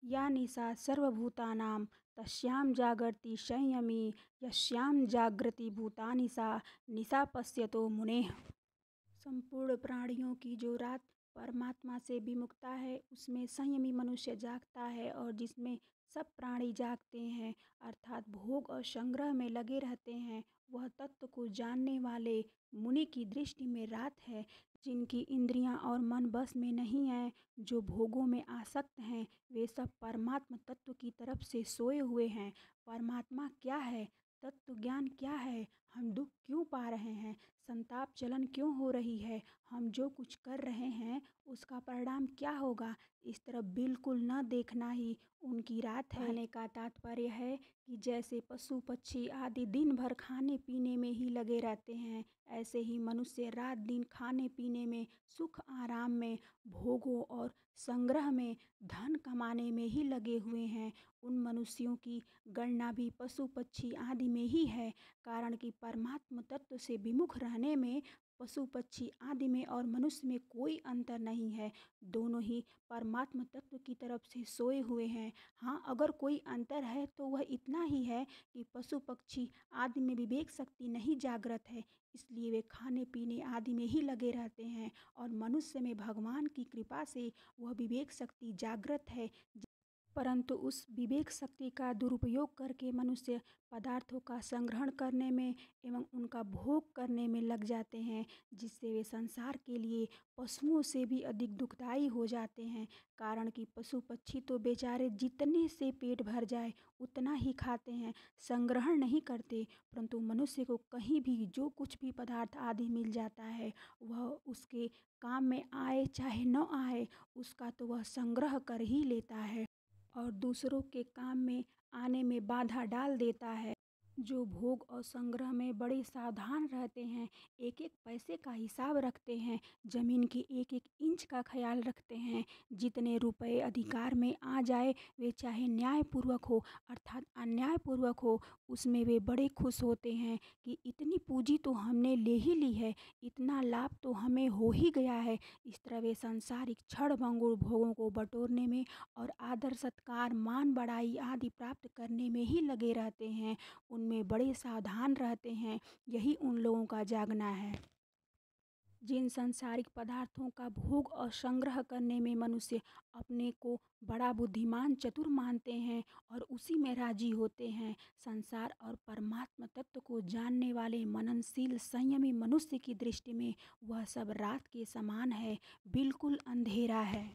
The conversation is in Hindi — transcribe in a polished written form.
या निशा सर्वभूतानां तस्यां जागर्ति संयमी यस्यां जागृति भूतानि सा निशा पश्यतो मुनेः। संपूर्ण प्राणियों की जो रात परमात्मा से विमुखता है उसमें संयमी मनुष्य जागता है, और जिसमें सब प्राणी जागते हैं अर्थात भोग और संग्रह में लगे रहते हैं, वह तत्व को जानने वाले मुनि की दृष्टि में रात है। जिनकी इंद्रियां और मन बस में नहीं है, जो भोगों में आसक्त हैं, वे सब परमात्मा तत्व की तरफ से सोए हुए हैं। परमात्मा क्या है, तत्व ज्ञान क्या है, हम दुख क्यों पा रहे हैं, संताप चलन क्यों हो रही है, हम जो कुछ कर रहे हैं उसका परिणाम क्या होगा, इस तरफ बिल्कुल न देखना ही उनकी रात है। कहने का तात्पर्य है कि जैसे पशु पक्षी आदि दिन भर खाने पीने में ही लगे रहते हैं, ऐसे ही मनुष्य रात दिन खाने पीने में, सुख आराम में, भोगों और संग्रह में, धन कमाने में ही लगे हुए हैं। उन मनुष्यों की गणना भी पशु पक्षी आदि में ही है, कारण कि परमात्म तत्व से विमुख रहने में पशु पक्षी आदि में और मनुष्य में कोई अंतर नहीं है। दोनों ही परमात्म तत्व की तरफ से सोए हुए हैं। हाँ, अगर कोई अंतर है तो वह इतना ही है कि पशु पक्षी आदि में विवेक शक्ति नहीं जागृत है, इसलिए वे खाने पीने आदि में ही लगे रहते हैं, और मनुष्य में भगवान की कृपा से वह विवेक शक्ति जागृत है, परंतु उस विवेक शक्ति का दुरुपयोग करके मनुष्य पदार्थों का संग्रहण करने में एवं उनका भोग करने में लग जाते हैं, जिससे वे संसार के लिए पशुओं से भी अधिक दुखदायी हो जाते हैं। कारण कि पशु पक्षी तो बेचारे जितने से पेट भर जाए उतना ही खाते हैं, संग्रहण नहीं करते, परंतु मनुष्य को कहीं भी जो कुछ भी पदार्थ आदि मिल जाता है, वह उसके काम में आए चाहे न आए, उसका तो वह संग्रह कर ही लेता है और दूसरों के काम में आने में बाधा डाल देता है। जो भोग और संग्रह में बड़े सावधान रहते हैं, एक एक पैसे का हिसाब रखते हैं, जमीन की एक एक इंच का ख्याल रखते हैं, जितने रुपए अधिकार में आ जाए वे चाहे न्यायपूर्वक हो अर्थात अन्यायपूर्वक हो, उसमें वे बड़े खुश होते हैं कि इतनी पूंजी तो हमने ले ही ली है, इतना लाभ तो हमें हो ही गया है। इस तरह वे सांसारिक क्षण भंगुर भोगों को बटोरने में और आदर सत्कार मान बड़ाई आदि प्राप्त करने में ही लगे रहते हैं, उनमें बड़े सावधान रहते हैं। यही उन लोगों का जागना है। जिन सांसारिक पदार्थों का भोग और संग्रह करने में मनुष्य अपने को बड़ा बुद्धिमान चतुर मानते हैं और उसी में राजी होते हैं, संसार और परमात्मा तत्व को जानने वाले मननशील संयमी मनुष्य की दृष्टि में वह सब रात के समान है, बिल्कुल अंधेरा है।